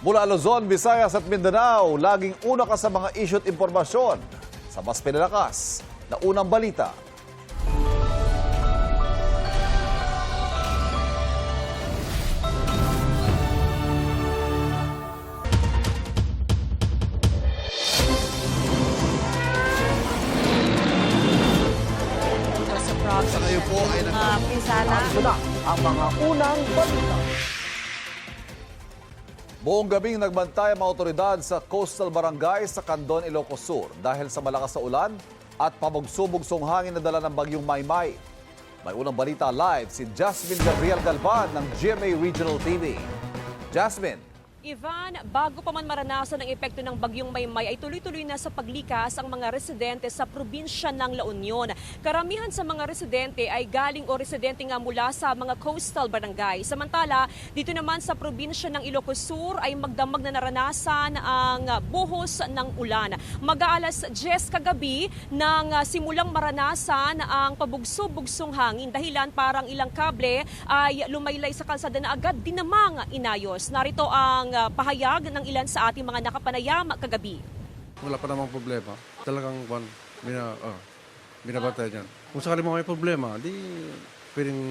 Mula Luzon, Visayas at Mindanao, laging una ka sa mga issue at impormasyon. Sa mas pinalakas na unang balita. Sa kayo po ay Pinsala. Muna ang mga unang balita. Buong gabing nagbantay ang mga otoridad sa coastal barangay sa Candon, Ilocos Sur dahil sa malakas na ulan at pabugso-bugsong hangin na dala ng bagyong Maymay. May unang balita live si Jasmine Gabriel Galvan ng GMA Regional TV. Jasmine. Ivan, bago pa man maranasan ang epekto ng bagyong Maymay ay tuloy-tuloy na sa paglikas ang mga residente sa probinsya ng La Union. Karamihan sa mga residente ay galing o residente nga mula sa mga coastal barangay. Samantala, dito naman sa probinsya ng Ilocos Sur ay magdamag na naranasan ang buhos ng ulan. Mag-aalas 10 kagabi nang simulang maranasan ang pabugso-bugsong hangin dahilan parang ilang kable ay lumaylay sa kalsada na agad dinamang inayos. Narito ang pahayag ng ilan sa ating mga nakapanayam kagabi. Wala pa namang problema. Talagang binabantay dyan. Kung sakali mo may problema, di pwedeng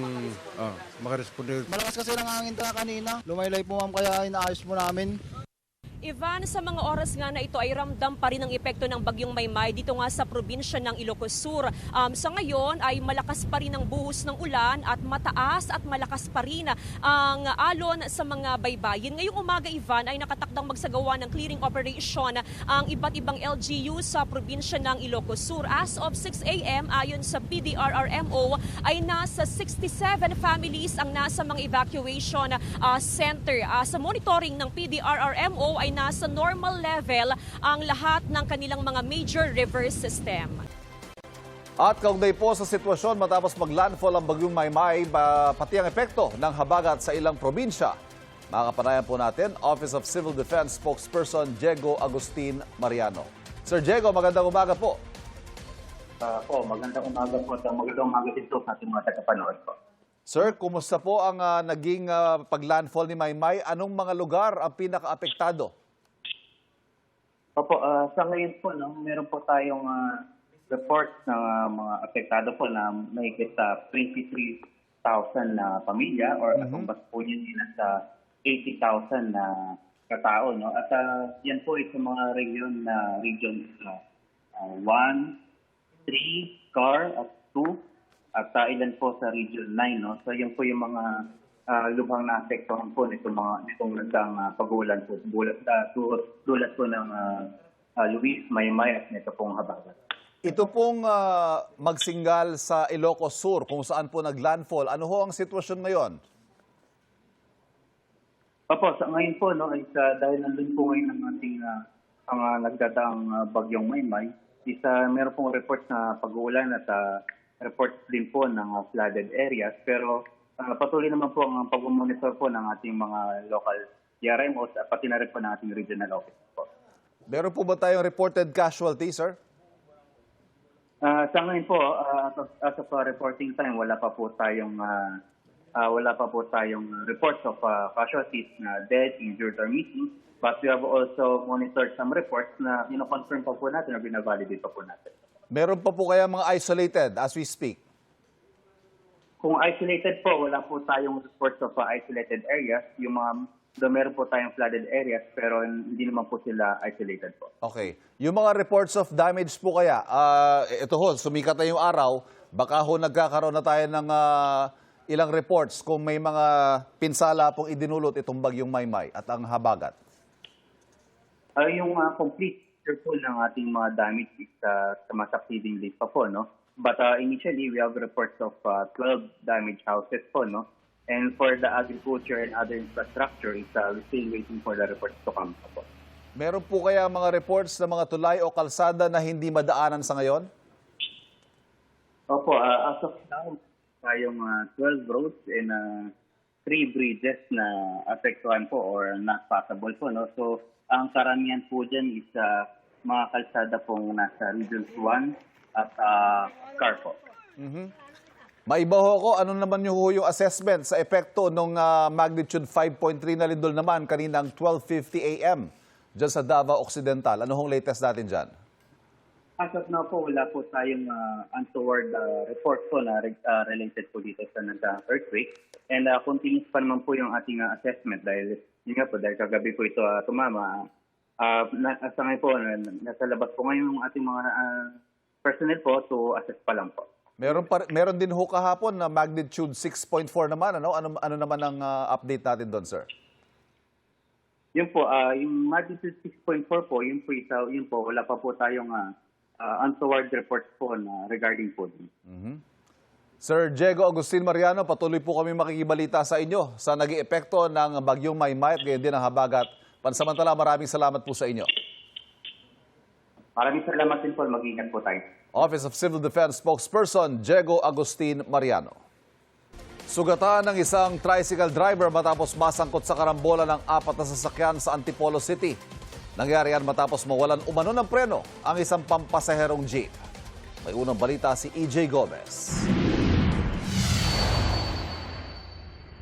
makaresponde. Malakas kasi ng hangin kanina. Lumaylay po ma'am kaya inaayos mo namin. Ivan, sa mga oras nga na ito ay ramdam pa rin ang epekto ng bagyong Maymay dito nga sa probinsya ng Ilocos Sur. Sa ngayon ay malakas pa rin ang buhos ng ulan at mataas at malakas pa rin ang alon sa mga baybayin. Ngayong umaga, Ivan, ay nakatakdang magsagawa ng clearing operation ang iba't ibang LGU sa probinsya ng Ilocos Sur. As of 6 a.m. ayon sa PDRRMO ay nasa 67 families ang nasa mga evacuation center. Sa monitoring ng PDRRMO ay nasa normal level ang lahat ng kanilang mga major river system. At kaugnay po sa sitwasyon matapos maglandfall ang bagyong Maymay, pati ang epekto ng habagat sa ilang probinsya. Makakapanayan po natin, Office of Civil Defense Spokesperson Diego Agustin Mariano. Sir Diego, magandang umaga po. Magandang umaga po at magandang umaga din po sa ating mga tagapanood po. Sir, kumusta po ang naging paglandfall ni Maymay? Anong mga lugar ang pinaka-apektado? Opo, sa ngayon po, meron po tayong report ng mga apektado po na mahigit sa 23,000 na pamilya or katumbas po yun nasa 80,000 na katao. No? At yan po ay sa mga region 1, 3, CAR at 2 at ilan po sa region 9. No? So yan po yung mga lubhang naapektuhan po nitong nagdang pag-ulan po. Dulat po ng Luis, Maymay at nito pong habagat. Ito pong magsinggal sa Ilocos Sur kung saan po naglandfall. Ano ho ang sitwasyon ngayon? Opo, sa ngayon po, dahil nandun po ngayon ang ating ang nagdadaang bagyong Maymay, meron pong report na pag-uulan at report din po ng flooded areas. Pero patuloy naman po ang pag-monitor po ng ating mga local DRMOs at pati na rin po ng ating regional office po. Meron po ba tayong reported casualty, sir? Sa ngayon po, as of reporting time, wala pa po tayong reports of casualties na dead, injured, or missing. But we have also monitored some reports na confirm pa po natin o binavalidate pa po natin. Meron pa po kaya mga isolated as we speak? Kung isolated po, wala po tayong reports of isolated areas. Meron po tayong flooded areas pero hindi naman po sila isolated po. Okay. Yung mga reports of damage po kaya, ito ho, sumikat na yung araw, baka ho nagkakaroon na tayo ng ilang reports kung may mga pinsala pong idinulot itong bagyong Maymay at ang habagat. Yung complete picture po ng ating mga damage is sa succeeding list pa po, no? But initially, we have reports of 12 damaged houses po, no? And for the agriculture and other infrastructure, we're still waiting for the reports to come po. Meron po kaya mga reports ng mga tulay o kalsada na hindi madaanan sa ngayon? Opo, as of now, tayong 12 roads and 3 bridges na apektuhan po or not passable po, no? So, ang karamihan po dyan is mga kalsada pong nasa Region 1 at CAR po. Maibaho ko, ano naman yung assessment sa epekto ng magnitude 5.3 na lindol naman kaninang 12:50 a.m. dyan sa Davao Occidental. Ano hong latest natin dyan? As of now po, wala po tayong untoward report po na related po dito sa earthquake. And continuous pa naman po yung ating assessment dahil yun nga po, dahil kagabi po ito tumama. Sa ngayon po, nasa labas po ngayon yung ating mga personnel po to assess pa lang po. Meron din ho kahapon na magnitude 6.4 naman. Ano naman ang update natin doon, sir? Yun po, yung magnitude 6.4 po, yun po, wala pa po tayong untoward reports po na regarding po. Sir Diego Agustin Mariano, patuloy po kami makikibalita sa inyo sa naging epekto ng bagyong Maymay at gayon din ang habagat. Pansamantala, maraming salamat po sa inyo. Maraming salamat din po, mag-ingat po tayo. Office of Civil Defense spokesperson Diego Agustin Mariano. Sugatan ng isang tricycle driver matapos masangkot sa karambola ng 4 na sasakyan sa Antipolo City. Nangyari yan matapos mawalan umano ng preno ang isang pampasaherong jeep. May unang balita si EJ Gomez.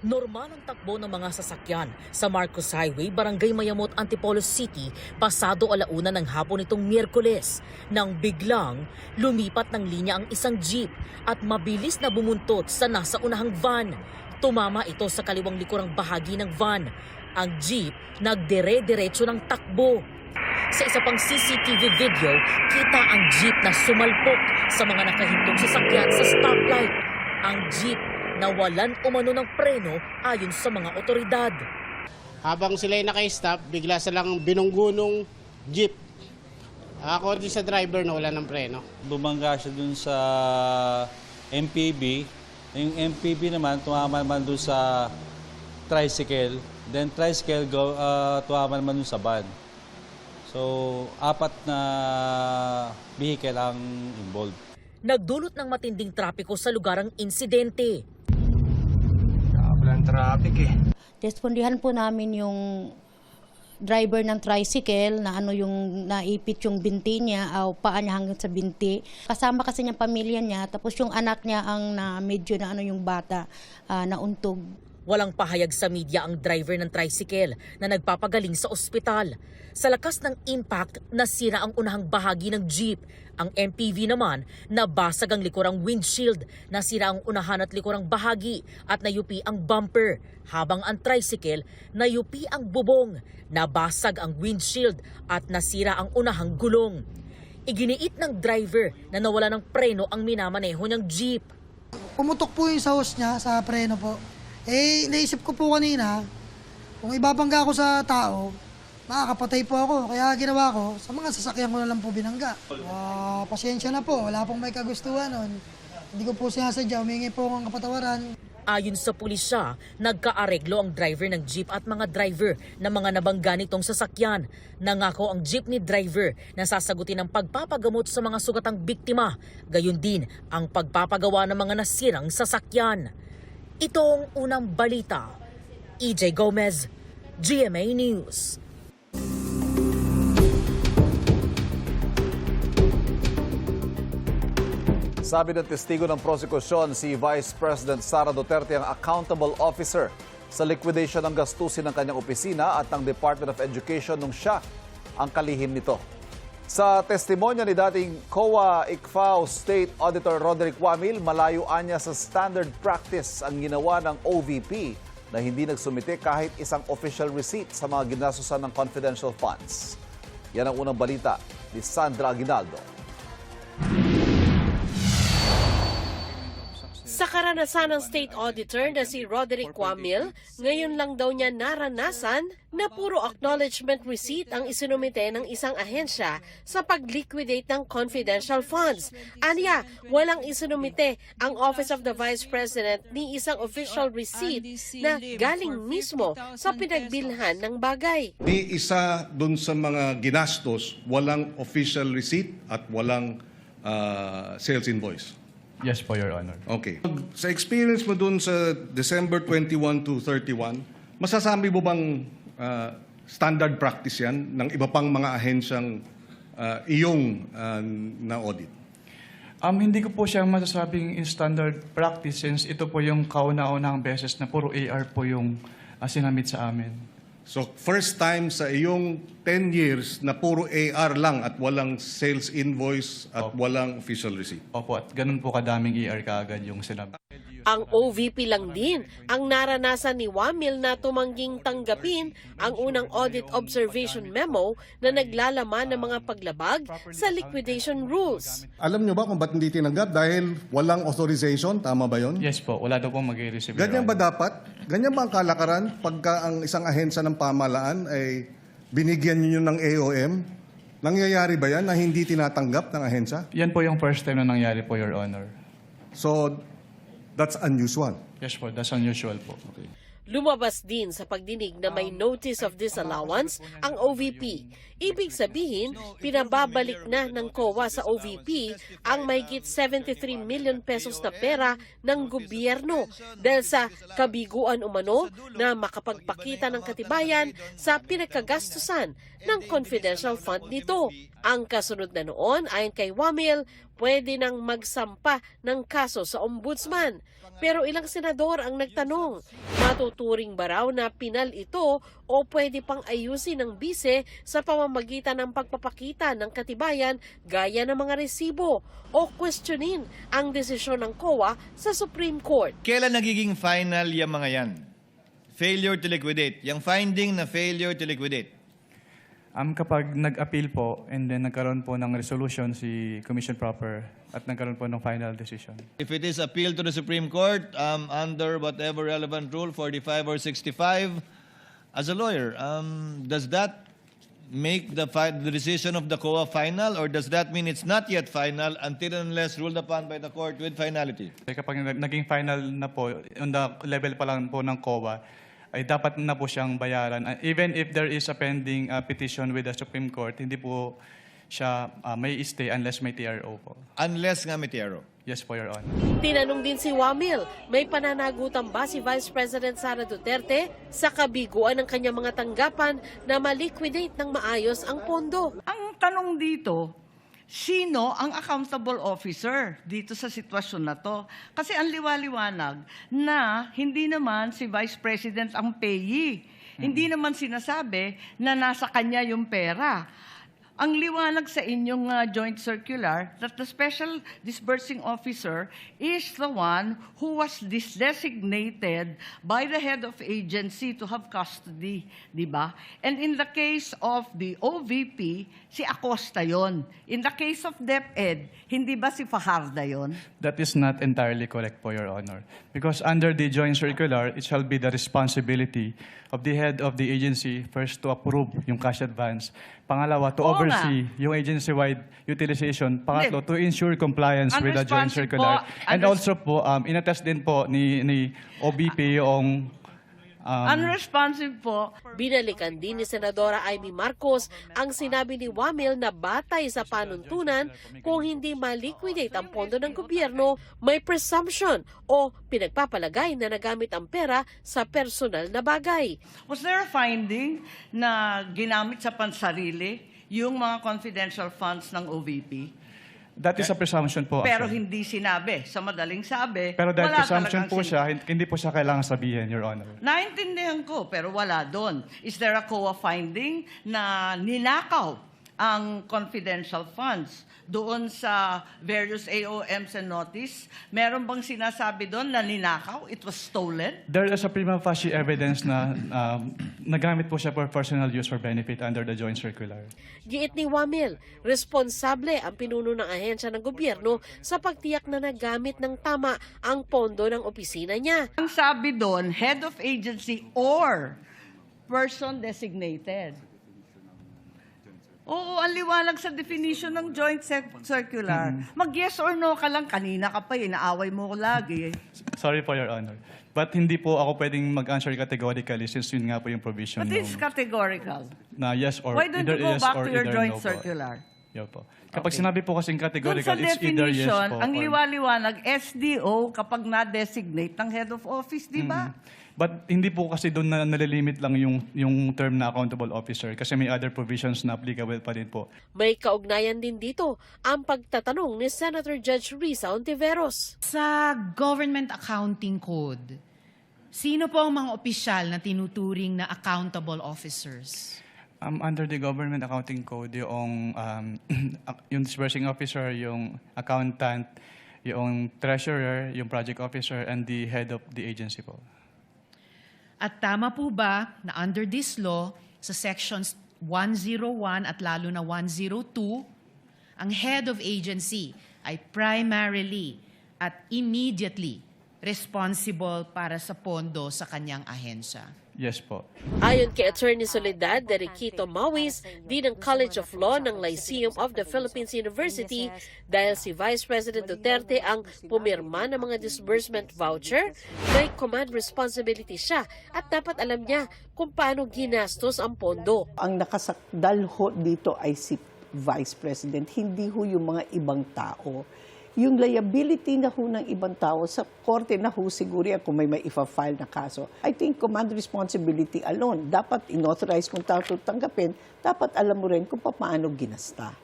Normal ang takbo ng mga sasakyan sa Marcos Highway, Barangay Mayamot, Antipolo City, pasado 1:00 ng hapon nitong Miyerkules, nang biglang lumipat ng linya ang isang jeep at mabilis na bumuntot sa nasa unahang van. Tumama ito sa kaliwang likurang bahagi ng van. Ang jeep nagdire-diretso ng takbo. Sa isa pang CCTV video, kita ang jeep na sumalpok sa mga nakahintong sasakyan sa stoplight. Ang jeep nawalan umano ng preno ayon sa mga otoridad. Habang sila'y naka-stop, bigla silang binunggunong jeep. Ako din sa driver na wala ng preno. Bumangga siya dun sa MPV. Yung MPV naman, tumama naman dun sa tricycle. Then tricycle, tumama naman dun sa van. So, 4 na vehicle ang involved. Nagdulot ng matinding trapiko sa lugarang insidente. Walang traffic eh. Respondihan po namin yung driver ng tricycle na yung naipit yung binti niya o paa niya hanggang sa binti. Kasama kasi niyang pamilya niya, tapos yung anak niya ang medyo na yung bata nauntog. Walang pahayag sa media ang driver ng tricycle na nagpapagaling sa ospital. Sa lakas ng impact, nasira ang unahang bahagi ng jeep. Ang MPV naman, nabasag ang likurang windshield, nasira ang unahan at likurang bahagi at nayupi ang bumper. Habang ang tricycle, nayupi ang bubong, nabasag ang windshield at nasira ang unahang gulong. Iginiit ng driver na nawala ng preno ang minamaneho ng jeep. Pumutok po yung sa hose niya, sa preno po. Naisip ko po kanina, kung ibabangga ako sa tao, makakapatay po ako. Kaya ginawa ko, sa mga sasakyan ko na lang po binangga. Pasensya na po, wala pong may kagustuhan nun. Hindi ko po sinasadya, humingi po ang kapatawaran. Ayon sa pulisya, nagkaareglo ang driver ng jeep at mga driver na mga nabangga nitong sasakyan. Nangako ang jeepney driver na sasagutin ang pagpapagamot sa mga sugatang biktima. Gayon din ang pagpapagawa ng mga nasirang sasakyan. Ito ang unang balita. EJ Gomez, GMA News. Sabi ng testigo ng prosekusyon, si Vice President Sara Duterte ang accountable officer sa liquidation ng gastusin ng kanyang opisina at ng Department of Education nung siya ang kalihim nito. Sa testimonya ni dating COA-ICFAO State Auditor Roderick Wamil, malayo anya sa standard practice ang ginawa ng OVP na hindi nagsumite kahit isang official receipt sa mga ginastusan ng confidential funds. Yan ang unang balita ni Sandra Aguinaldo. Sa karanasan ng State Auditor na si Roderick Wamil, ngayon lang daw niya naranasan na puro acknowledgement receipt ang isinumite ng isang ahensya sa pag-liquidate ng confidential funds. Anya, walang isinumite ang Office of the Vice President ni isang official receipt na galing mismo sa pinagbilhan ng bagay. Ni isa dun sa mga ginastos, walang official receipt at walang sales invoice. Yes po, Your Honor. Okay. Sa experience mo dun sa December 21 to 31, masasabi mo bang standard practice yan ng iba pang mga ahensyang iyong na-audit? Hindi ko po siya masasabing in standard practice since ito po yung kauna-unahang beses na puro AR po yung sinamit sa amin. So first time sa iyong 10 years na puro AR lang at walang sales invoice at walang official receipt. Opo, at ganun po kadaming AR kaagad yung sinamit. Ang OVP lang din ang naranasan ni Wamil na tumangging tanggapin ang unang audit observation memo na naglalaman ng mga paglabag sa liquidation rules. Alam nyo ba kung ba't hindi tinanggap? Dahil walang authorization, tama ba yun? Yes po, wala daw pong mag-i-receive. Ganyan ba dapat? Ganyan ba ang kalakaran pagka ang isang ahensya ng pamahalaan ay binigyan niyo ng AOM? Nangyayari ba yan na hindi tinatanggap ng ahensya? Yan po yung first time na nangyari po, Your Honor. So, that's unusual. Yes po, that's unusual po. Lumabas din sa pagdinig na may notice of disallowance ang OVP. Ibig sabihin, pinababalik na ng COA sa OVP ang mahigit 73 million pesos na pera ng gobyerno dahil sa kabiguan umano na makapagpakita ng katibayan sa pinagkagastusan ng confidential fund nito. Ang kasunod na noon, ayon kay Wamil, pwede nang magsampa ng kaso sa ombudsman. Pero ilang senador ang nagtanong, matuturing ba raw na pinal ito o pwede pang ayusin ng bise sa pamamagitan ng pagpapakita ng katibayan gaya ng mga resibo o questionin ang desisyon ng COA sa Supreme Court. Kailan nagiging final yung mga yan? Failure to liquidate. Yung finding na failure to liquidate. Kapag nag-appeal po and then nagkaroon po ng resolution si Commission Proper at nagkaroon po ng final decision. If it is appealed to the Supreme Court under whatever relevant rule, 45 or 65, as a lawyer, does that make the decision of the COA final or does that mean it's not yet final until unless ruled upon by the court with finality? Kapag naging final na po, on the level pa lang po ng COA, ay dapat na po siyang bayaran. Even if there is a pending petition with the Supreme Court, hindi po siya may stay unless may TRO po. Unless nga may TRO? Yes po, Your Honor. Tinanong din si Wamil, may pananagutan ba si Vice President Sara Duterte sa kabiguan ng kanyang mga tanggapan na maliquidate ng maayos ang pondo? Ang tanong dito, sino ang accountable officer dito sa sitwasyon na to? Kasi ang liwaliwanag na hindi naman si Vice President ang payee. Hindi naman sinasabi na nasa kanya yung pera. Ang liwanag sa inyong joint circular that the special disbursing officer is the one who was designated by the head of agency to have custody, di ba? And in the case of the OVP, si Acosta yon. In the case of DepEd, hindi ba si Fajarda yon? That is not entirely correct po, Your Honor. Because under the joint circular, it shall be the responsibility of the head of the agency first to approve yung cash advance. Pangalawa, to oversee yung agency-wide utilization. Pangatlo, to ensure compliance with the joint circular. And also po, inattest din po ni OBP yung unresponsive po. Binalikan din ni Senadora Amy Marcos ang sinabi ni Wamil na batay sa panuntunan kung hindi maliquidate ang pondo ng gobyerno, may presumption o pinagpapalagay na nagamit ang pera sa personal na bagay. Was there a finding na ginamit sa pansarili yung mga confidential funds ng OVP? that is a presumption po. Pero actually. hindi sinabi. Sa madaling sabi, Pero dahil wala presumption talagang po siya, hindi po siya kailangan sabihin, Your Honor. Naintindihan ko, pero wala doon. Is there a COA finding na ninakaw ang confidential funds doon sa various AOMs and notice? Meron bang sinasabi doon na ninakaw? It was stolen? There is a prima facie evidence na nagamit po siya for personal use for benefit under the joint circular. Giit ni Wamil, responsable ang pinuno ng ahensya ng gobyerno sa pagtiyak na nagamit ng tama ang pondo ng opisina niya. Ang sabi doon, head of agency or person designated. Oo, ang liwanag sa definition ng joint circular. Mag-yes or no ka lang, kanina ka pa, inaaway mo ko lagi. Sorry po, Your Honor. But hindi po ako pwedeng mag-answer categorically since yun nga po yung provision. But it's categorical. Na yes or Why don't either you go yes back or to your either joint no po. circular? Yun po. Kapag sinabi po kasing Doon categorical, sa it's either yes definition, po ang or... liwaliwanag, SDO kapag na-designate ng head of office, di ba? But hindi po kasi doon na nalilimit lang yung term na accountable officer kasi may other provisions na applicable pa din po. May kaugnayan din dito ang pagtatanong ni Senator Judge Risa Ontiveros. Sa Government Accounting Code, sino po ang mga opisyal na tinuturing na accountable officers? Under the Government Accounting Code, yung disbursing officer, yung accountant, yung treasurer, yung project officer, and the head of the agency po. At tama po ba na under this law, sa sections 101 at lalo na 102, ang head of agency ay primarily at immediately responsible para sa pondo sa kanyang ahensya? Yes po. Ayon kay Attorney Soledad de Riquito Mawis, din ng College of Law ng Lyceum of the Philippines University, dahil si Vice President Duterte ang pumirma ng mga disbursement voucher, may command responsibility siya at dapat alam niya kung paano ginastos ang pondo. Ang nakasakdal ho dito ay si Vice President, hindi ho yung mga ibang tao. Yung liability na ho ng ibang tao, sa korte na ho siguro yan kung may ifa-file na kaso. I think command responsibility alone. Dapat inauthorize kung tanggapin, dapat alam mo rin kung paano ginasta.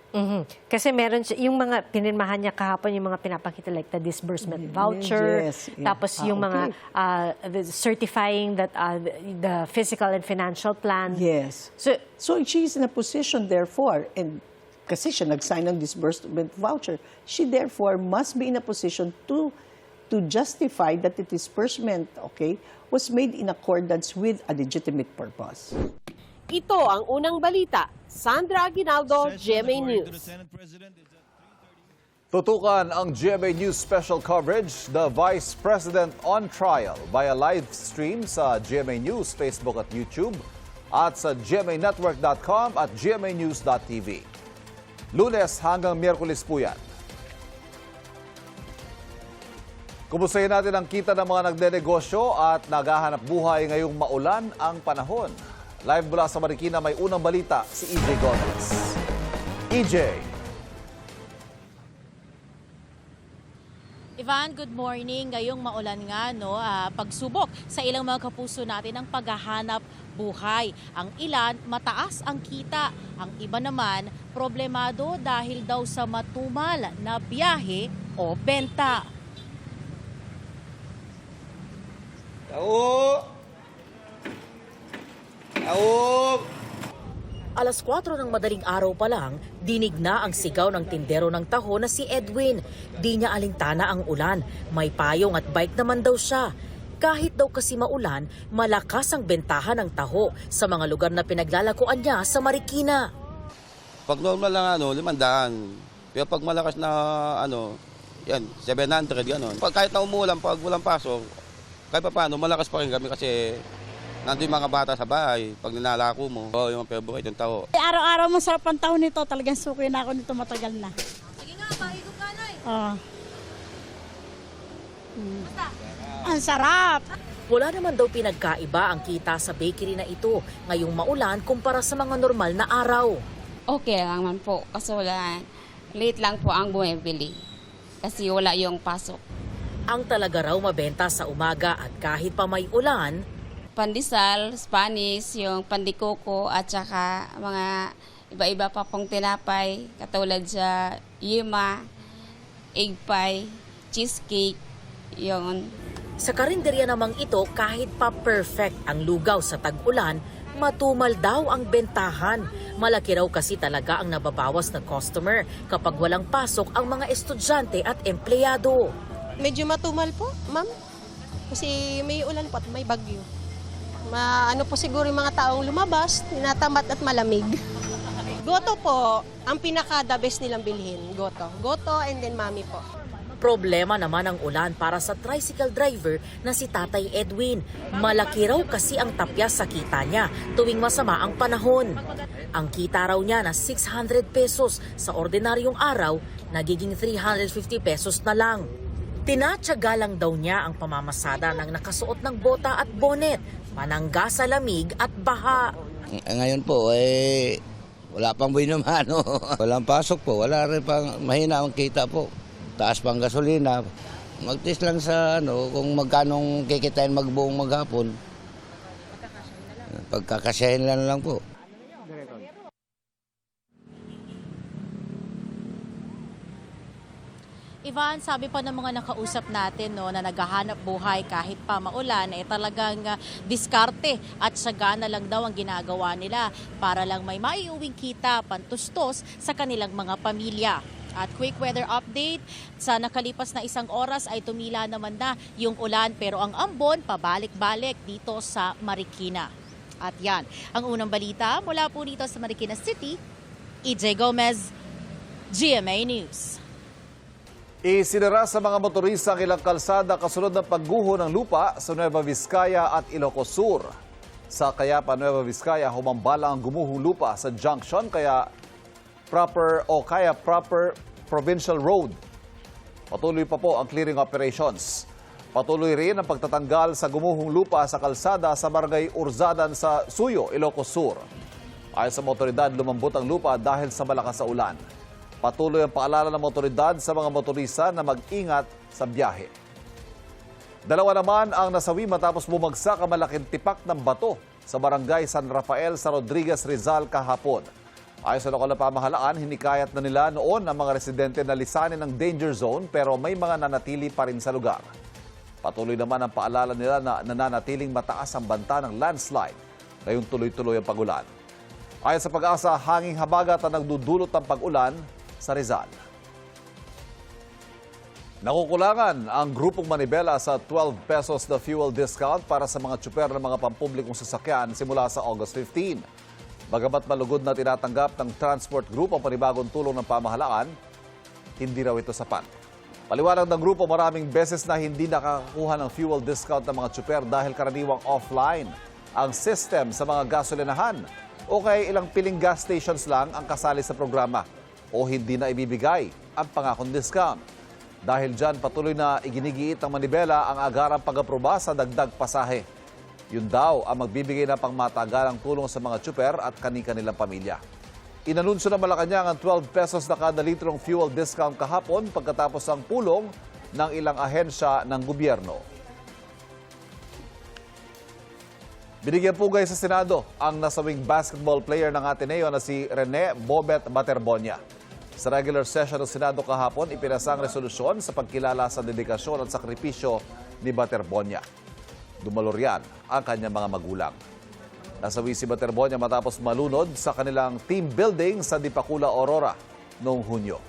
Kasi meron yung mga pinirmahan niya kahapon, yung mga pinapakita like the disbursement voucher, Yes, yeah. tapos yung mga certifying that the physical and financial plan. Yes. So she's in a position therefore, and kasi siya nag-sign ng disbursement voucher, she therefore must be in a position to justify that the disbursement, was made in accordance with a legitimate purpose. Ito ang unang balita. Sandra Aguinaldo, GMA News. Tutukan ang GMA News special coverage, the Vice President on trial via live stream sa GMA News, Facebook at YouTube at sa gmanetwork.com at gmanews.tv. Lunes hanggang Miyerkules po yan. Kumustahin natin ang kita ng mga nagdenegosyo at naghahanap buhay ngayong maulan ang panahon. Live mula sa Marikina, may unang balita si EJ Gomez. EJ. Ivan, good morning. Ngayong maulan nga, pagsubok sa ilang mga kapuso natin ang paghahanap buhay. Ang ilan, mataas ang kita. Ang iba naman, problemado dahil daw sa matumal na biyahe o benta. Alas 4 ng madaling araw pa lang, dinig na ang sigaw ng tindero ng taho na si Edwin. Di niya alintana ang ulan. May payong at bike naman daw siya. Kahit daw kasi maulan, malakas ang bentahan ng taho sa mga lugar na pinaglalakuan niya sa Marikina. Pag normal lang 500. Pero pag malakas na 700 gano'n. Pag kahit na umulan, pag walang pasok, kahit pa paano, malakas pa rin kami kasi nandun yung mga bata sa bahay. Pag ninalako mo, yung favorite yung taho. Araw-araw masarap ang taho nito. Talagang suki na ako nito, matagal na. Sige nga, paikot ka na Ang sarap! Wala naman daw pinagkaiba ang kita sa bakery na ito ngayong maulan kumpara sa mga normal na araw. Okay lang man po kasi wala, late lang po ang bumibili kasi wala yung pasok. Ang talaga raw mabenta sa umaga at kahit pa may ulan, Pandesal, Spanish, yung pandikoko at saka mga iba-iba pa pong tinapay katulad sa yema, egg pie, cheesecake, yun. Sa karinderya namang ito, kahit pa perfect ang lugaw sa tag-ulan, matumal daw ang bentahan. Malaki raw kasi talaga ang nababawas na customer kapag walang pasok ang mga estudyante at empleyado. Medyo matumal po, ma'am. Kasi may ulan po at may bagyo. Ano po siguro yung mga taong lumabas, tinatamad at malamig. Goto po, ang pinaka-the best nilang bilhin. Goto. Goto and then mami po. Problema naman ang ulan para sa tricycle driver na si Tatay Edwin. Malaki raw kasi ang tapyas sa kita niya tuwing masama ang panahon. Ang kita raw niya na 600 pesos sa ordinaryong araw, nagiging 350 pesos na lang. Tinatsaga lang daw niya ang pamamasada ng nakasuot ng bota at bonet, manangga sa lamig at baha. Ngayon po, Wala pang buhay naman. No? Walang pasok po. Wala rin pang mahina ang kita po. Taas pang gasolina. Mag-test lang sa kung magkanong kikitain magbuong maghapon. Pagkakasyahin lang po. Ivan, sabi pa ng mga nakausap natin na naghahanap buhay kahit pa maulan, talagang diskarte at sagana lang daw ang ginagawa nila para lang may maiuwing kita pantustos sa kanilang mga pamilya. At quick weather update, sa nakalipas na 1 oras ay tumila naman na yung ulan pero ang ambon pabalik-balik dito sa Marikina. At yan, ang unang balita mula po dito sa Marikina City, EJ Gomez, GMA News. Isinara sa mga motorista ang ilang kalsada kasunod ng pagguho ng lupa sa Nueva Vizcaya at Ilocos Sur. Sa Cayapa, Nueva Vizcaya, humambala ang gumuhong lupa sa junction kaya proper Provincial Road. Patuloy pa po ang clearing operations. Patuloy rin ang pagtatanggal sa gumuhong lupa sa kalsada sa Barangay Urzadan sa Suyo, Ilocos Sur. Ayon sa motoridad, lumambot ang lupa dahil sa malakas na ulan. Patuloy ang paalala ng motoridad sa mga motorista na mag-ingat sa biyahe. 2 naman ang nasawi matapos bumagsak ang malaking tipak ng bato sa Barangay San Rafael sa Rodriguez, Rizal kahapon. Ayon sa lokal na pamahalaan, hinikayat na nila noon ang mga residente na lisanin ng danger zone pero may mga nanatili pa rin sa lugar. Patuloy naman ang paalala nila na nananatiling mataas ang banta ng landslide ngayong tuloy-tuloy ang pag-ulan. Ayon sa Pag-asa, hanging habagat ang nagdudulot ng pag-ulan sa Rizal. Nakukulangan ang grupong Manibela sa 12 pesos na fuel discount para sa mga tsuper ng mga pampublikong sasakyan simula sa August 15. Bagamat malugod na tinatanggap ng transport group ang panibagong tulong ng pamahalaan, hindi raw ito sapat. Paliwanag ng grupo, maraming beses na hindi nakakakuha ng fuel discount ng mga tsuper dahil karaniwang offline ang system sa mga gasolinahan o kaya ilang piling gas stations lang ang kasali sa programa o hindi na ibibigay ang pangakong discount. Dahil dyan, patuloy na iginigiit ng Manibela ang agarang pag-aproba sa dagdag pasahe. Yun daw ang magbibigay na pangmatagalang tulong sa mga tsuper at kani-kanilang pamilya. Inanunsyo ng Malacanang ang 12 pesos na kada litrong fuel discount kahapon pagkatapos ang pulong ng ilang ahensya ng gobyerno. Binigyan pugay sa Senado ang nasawing basketball player ng Ateneo na si Rene Bobet Baterbonia. Sa regular session ng Senado kahapon, ipinasa ang resolusyon sa pagkilala sa dedikasyon at sakripisyo ni Baterbonia. Dumalor yan ang kanyang mga magulang. Nasawi si Baterbonia matapos malunod sa kanilang team building sa Dipakula, Aurora noong Hunyo.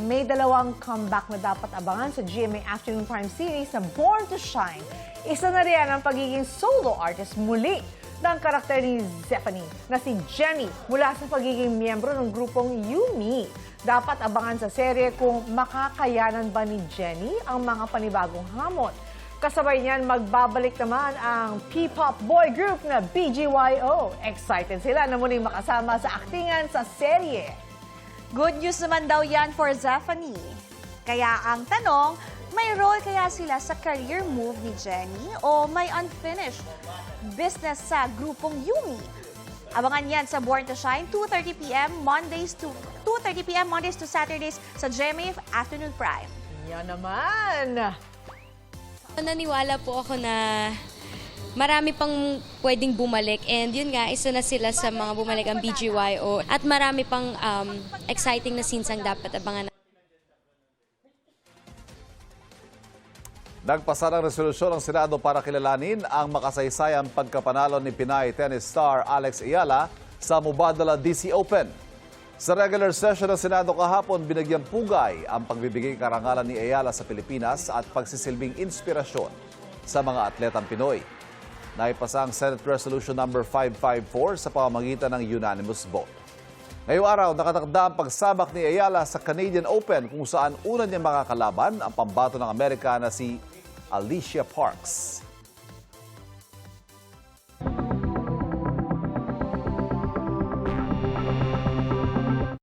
May dalawang comeback na dapat abangan sa GMA Afternoon Prime Series na Born to Shine. Isa na riyan ang pagiging solo artist muli ng karakter ni Zephanie na si Jenny mula sa pagiging miyembro ng grupong Yumi. Dapat abangan sa serye kung makakayanan ba ni Jenny ang mga panibagong hamon. Kasabay niyan, magbabalik naman ang P-pop boy group na BGYO. Excited sila na muling makasama sa aktingan sa serye. Good news naman daw yan for Zephanie. Kaya ang tanong, may role kaya sila sa career move ni Jenny o may unfinished business sa grupong Yumi? Abangan yan sa Born to Shine, 2:30 p.m. Mondays to Saturdays sa GMA Afternoon Prime. Yan naman! Naniwala po ako na marami pang pwedeng bumalik and yun nga, isa na sila sa mga bumalik ang BGYO at marami pang exciting na scenes ang dapat abangan. Nagpasa ng resolusyon ng Senado para kilalanin ang makasaysayang pagkapanalo ni Pinay tennis star Alex Ayala sa Mubadala DC Open. Sa regular session ng Senado kahapon, binagyang pugay ang pagbibigay karangalan ni Ayala sa Pilipinas at pagsisilbing inspirasyon sa mga atletang Pinoy. Naipasa ang Senate Resolution No. 554 sa pamamagitan ng unanimous vote. Ngayong araw, nakatakda ang pagsabak ni Ayala sa Canadian Open kung saan una niya makakalaban ang pambato ng Amerika na si Alicia Parks.